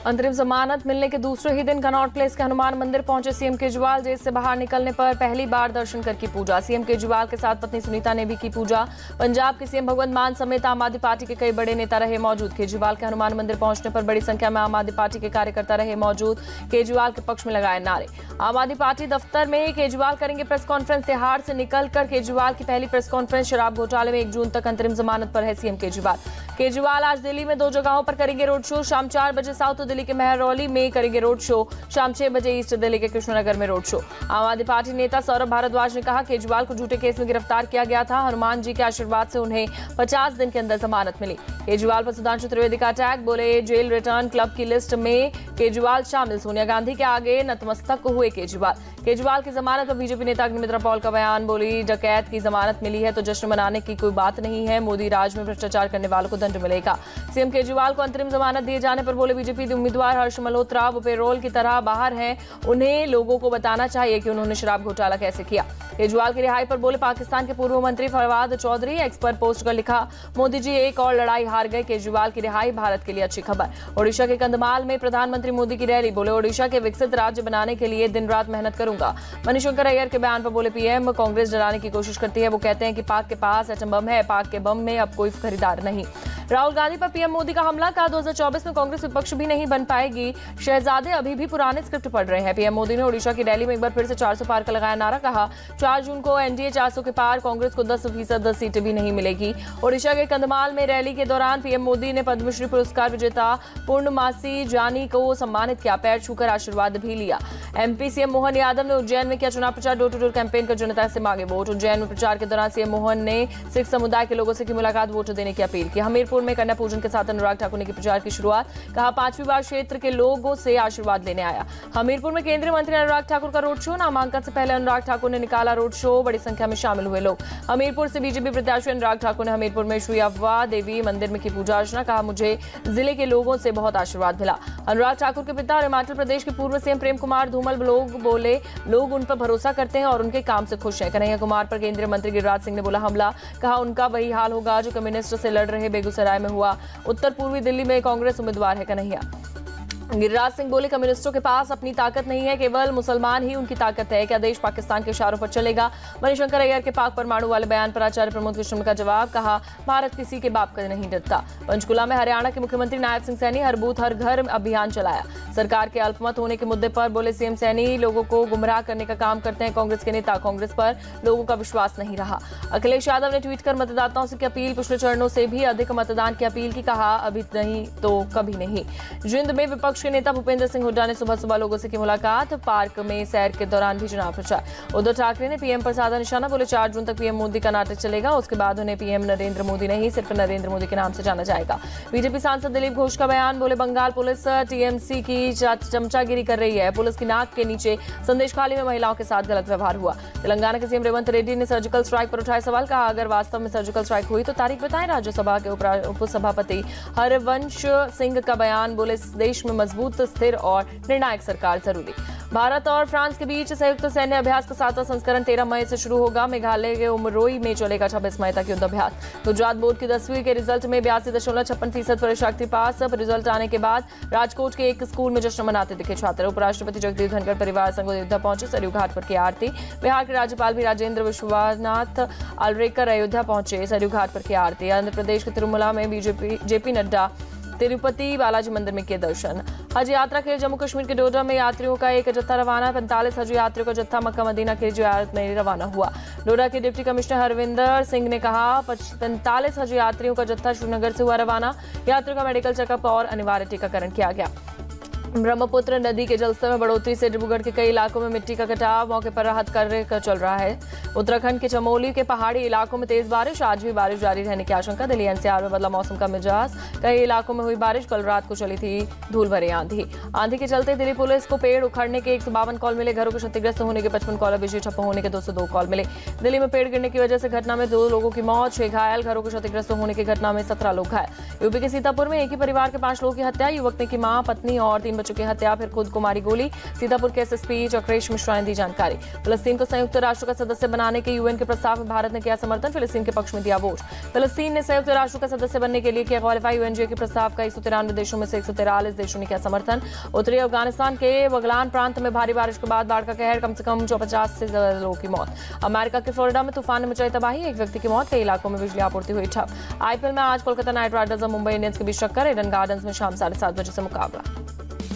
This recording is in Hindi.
अंतरिम जमानत मिलने के दूसरे ही दिन कनॉट प्लेस के हनुमान मंदिर पहुंचे सीएम केजरीवाल। जेल से बाहर निकलने पर पहली बार दर्शन कर की पूजा। सीएम केजरीवाल के साथ पत्नी सुनीता ने भी की पूजा। पंजाब के सीएम भगवंत मान समेत आम आदमी पार्टी के कई बड़े नेता रहे मौजूद। केजरीवाल के हनुमान मंदिर पहुंचने पर बड़ी संख्या में आम आदमी पार्टी के कार्यकर्ता रहे मौजूद। केजरीवाल के पक्ष में लगाए नारे। आम आदमी पार्टी दफ्तर में केजरीवाल करेंगे प्रेस कॉन्फ्रेंस। तिहाड़ से निकलकर केजरीवाल की पहली प्रेस कॉन्फ्रेंस। शराब घोटाले में 1 जून तक अंतरिम जमानत पर है सीएम केजरीवाल। केजरीवाल आज दिल्ली में 2 जगहों पर करेंगे रोड शो। शाम 4 बजे साउथ दिल्ली के महरौली में करेंगे रोड शो। शाम 6 बजे ईस्ट दिल्ली के कृष्णनगर में रोड शो। आम आदमी पार्टी नेता सौरभ भारद्वाज ने कहा केजरीवाल को झूठे केस में गिरफ्तार किया गया था। हनुमान जी के आशीर्वाद से उन्हें 50 दिन के अंदर जमानत मिली। केजरीवाल पर सुधांशु त्रिवेदी का अटैक। बोले जेल रिटर्न क्लब की लिस्ट में केजरीवाल शामिल। सोनिया गांधी के आगे नतमस्तक हुए केजरीवाल की जमानत पर बीजेपी नेता अग्निमित्रा पॉल का बयान। बोली डकैत की जमानत मिली है तो जश्न मनाने की कोई बात नहीं है। मोदी राज में भ्रष्टाचार करने वालों को दंड मिलेगा। सीएम केजरीवाल को अंतरिम जमानत दिए जाने पर बोले बीजेपी उम्मीदवार हर्ष मल्होत्रा वो पेरोल की तरह बाहर हैं। उन्हें लोगों को बताना चाहिए कि उन्होंने शराब घोटाला कैसे किया। केजरीवाल की रिहाई पर बोले पाकिस्तान के पूर्व मंत्री फवाद चौधरी। एक्स पर पोस्ट कर लिखा मोदी जी एक और लड़ाई हार गए। केजरीवाल की रिहाई भारत के लिए अच्छी खबर। ओडिशा के कंधमाल में प्रधानमंत्री मोदी की रैली। बोले ओडिशा के विकसित राज्य बनाने के लिए दिन रात मेहनत करूंगा। मणिशंकर अय्यर के बयान पर बोले पीएम कांग्रेस डराने की कोशिश करती है। वो कहते हैं कि पाक के पास एटम बम है। पाक के बम में अब कोई खरीदार नहीं। राहुल गांधी पर पीएम मोदी का हमला। कहा 2024 में कांग्रेस विपक्ष भी नहीं बन पाएगी। शहजादे अभी भी पुराने स्क्रिप्ट पढ़ रहे हैं। पीएम मोदी ने ओडिशा की रैली में एक बार फिर से 400 पार का लगाया नारा। कहा 4 जून को एनडीए 400 के पार। कांग्रेस को 10% सीटें भी नहीं मिलेगी। ओडिशा के कंधमाल में रैली के दौरान पीएम मोदी ने पद्मश्री पुरस्कार विजेता पूर्णमासी जानी को सम्मानित किया। पैर छूकर आशीर्वाद भी लिया। एमपी सीएम मोहन यादव ने उज्जैन में किया चुनाव प्रचार। डोर टू डोर कैंपेन कर जनता से मांगे वोट। उज्जैन में प्रचार के दौरान सीएम मोहन ने सिख समुदाय के लोगों से की मुलाकात। वोट देने की अपील की। हमीरपुर में कन्या पूजन के साथ अनुराग ठाकुर ने की प्रचार की शुरुआत। कहा 5वीं बार क्षेत्र के लोगों से आशीर्वाद लेने आया। हमीरपुर में केंद्रीय मंत्री अनुराग ठाकुर का रोड शो। नामांकन से पहले अनुराग ठाकुर ने निकाला रोड शो। बड़ी संख्या में शामिल हुए लोग। हमीरपुर से बीजेपी प्रत्याशी अनुराग ठाकुर ने हमीरपुर में श्री अव्वा देवी मंदिर में की पूजा अर्चना। कहा मुझे जिले के लोगों से बहुत आशीर्वाद मिला। अनुराग ठाकुर के पिता और हिमाचल प्रदेश के पूर्व सीएम प्रेम कुमार धूमल लोग उन पर भरोसा करते हैं और उनके काम से खुश हैं। कन्हैया कुमार पर केंद्रीय मंत्री गिरिराज सिंह ने बोला हमला। कहा उनका वही हाल होगा जो कम्युनिस्ट से लड़ रहे बेगूसराय में हुआ। उत्तर पूर्वी दिल्ली में कांग्रेस उम्मीदवार है कन्हैया। गिरिराज सिंह बोले कम्युनिस्टों के पास अपनी ताकत नहीं है। केवल मुसलमान ही उनकी ताकत है। क्या देश पाकिस्तान के इशारों पर चलेगा। मणिशंकर अय्यर के पाक परमाणु वाले बयान पर आचार्य प्रमोद कृष्ण का जवाब। कहा भारत किसी के बाप का नहीं डरता। पंचकुला में हरियाणा के मुख्यमंत्री नायब सिंह सैनी हर बूथ हर घर अभियान चलाया। सरकार के अल्पमत होने के मुद्दे पर बोले सीएम सैनी लोगों को गुमराह करने का काम करते हैं कांग्रेस के नेता। कांग्रेस पर लोगों का विश्वास नहीं रहा। अखिलेश यादव ने ट्वीट कर मतदाताओं से की अपील। पिछले चरणों से भी अधिक मतदान की अपील की। कहा अभी नहीं तो कभी नहीं। जिंद में विपक्ष के नेता भूपेंद्र सिंह हुड्डा ने सुबह लोगों से की मुलाकात। पार्क में सैर के दौरान भी चुनाव प्रचार। उद्धव ठाकरे ने पीएम पर साधा निशाना। बोले 4 जून तक पीएम मोदी का नाटक चलेगा। उसके बाद उन्हें पीएम नरेंद्र मोदी नहीं सिर्फ नरेंद्र मोदी के नाम से जाना जाएगा। बीजेपी सांसद दिलीप घोष का बयान। बोले बंगाल पुलिस टीएमसी की चमचागिरी कर रही है। पुलिस की नाक के नीचे संदेश खाली में महिलाओं के साथ गलत व्यवहार हुआ। तेलंगाना के सीएम रेवंत रेड्डी ने सर्जिकल स्ट्राइक पर उठाए सवाल। कहा अगर वास्तव में सर्जिकल स्ट्राइक हुई तो तारीख बताएं। राज्यसभा के उपसभापति हरवंश सिंह का बयान। बोले देश में मजबूत स्थिर और निर्णायक सरकार जरूरी। भारत और फ्रांस के बीच संयुक्त सैन्य अभ्यास का 7वां संस्करण 13 मई से शुरू होगा। मेघालय के उमरोई में चलेगा 26 मई तक युद्ध अभ्यास। गुजरात बोर्ड की 10वीं के रिजल्ट में 82.56% परीक्षार्थी पास। रिजल्ट आने के बाद राजकोट के एक स्कूल में जश्न मनाते दिखे छात्र। उपराष्ट्रपति जगदीप धनखड़ परिवार संग अयोध्या पहुंचे। सरयू घाट पर की आरती। बिहार के राज्यपाल भी राजेंद्र विश्वनाथ आलरेकर अयोध्या पहुंचे। सरयू घाट पर की आरती। आंध्र प्रदेश के तिरुमला में बीजेपी जेपी नड्डा तिरुपति बालाजी मंदिर में किए दर्शन। हज यात्रा के लिए जम्मू कश्मीर के डोडा में यात्रियों का एक जत्था रवाना। 45 हज यात्रियों का जत्था मक्का मदीना के जियारत में रवाना हुआ। डोडा के डिप्टी कमिश्नर हरविंदर सिंह ने कहा 45 हज यात्रियों का जत्था श्रीनगर से हुआ रवाना। यात्रियों का मेडिकल चेकअप और अनिवार्य टीकाकरण किया गया। ब्रह्मपुत्र नदी के जलस्तर में बढ़ोतरी से डिब्रूगढ़ के कई इलाकों में मिट्टी का कटाव। मौके पर राहत कार्य चल रहा है। उत्तराखंड के चमोली के पहाड़ी इलाकों में तेज बारिश। आज भी बारिश जारी रहने की आशंका। दिल्ली एनसीआर में बदला मौसम का मिजाज। कई इलाकों में हुई बारिश। कल रात को चली थी धूल भरी आंधी के चलते दिल्ली पुलिस को पेड़ उखाड़ने के 152 कॉल मिले। घरों के क्षतिग्रस्त होने के 55 कॉल। बिजली ठप्प होने के 202 कॉल मिले। दिल्ली में पेड़ गिरने की वजह से घटना में 2 लोगों की मौत, 6 घायल। घरों के क्षतिग्रस्त होने की घटना में 17 लोग घायल। यूपी के सीतापुर में एक ही परिवार के 5 लोगों की हत्या। युवक ने की मां, पत्नी और 3 बच्चों की हत्या, फिर खुद को मारी गोली। सीतापुर के एसएसपी चक्रेश मिश्रा ने दी जानकारी। फिलिस्तीन को संयुक्त राष्ट्र का सदस्य बनाने के यूएन के प्रस्ताव में भारत ने किया समर्थन, फिलिस्तीन के पक्ष में दिया वोट। फिलिस्तीन ने संयुक्त राष्ट्र का सदस्य बनने के लिए किया क्वालिफाई। यूएनजीए के प्रस्ताव का 193 देशों में से 143 देशों ने किया समर्थन। उत्तरी अफगानिस्तान के बगलान प्रांत में भारी बारिश के बाद बाढ़ का कहर, कम से कम 50 से ज्यादा लोगों की मौत। अमेरिका के फ्लोरिडा में तूफान ने मचाई तबाही, एक व्यक्ति की मौत, कई इलाकों में बिजली आपूर्ति हुई ठप। आईपीएल में आज कोलकाता नाइट राइडर्स और मुंबई इंडियंस के बीच टक्कर, ईडन गार्डन्स में शाम 7:30 बजे से मुकाबला।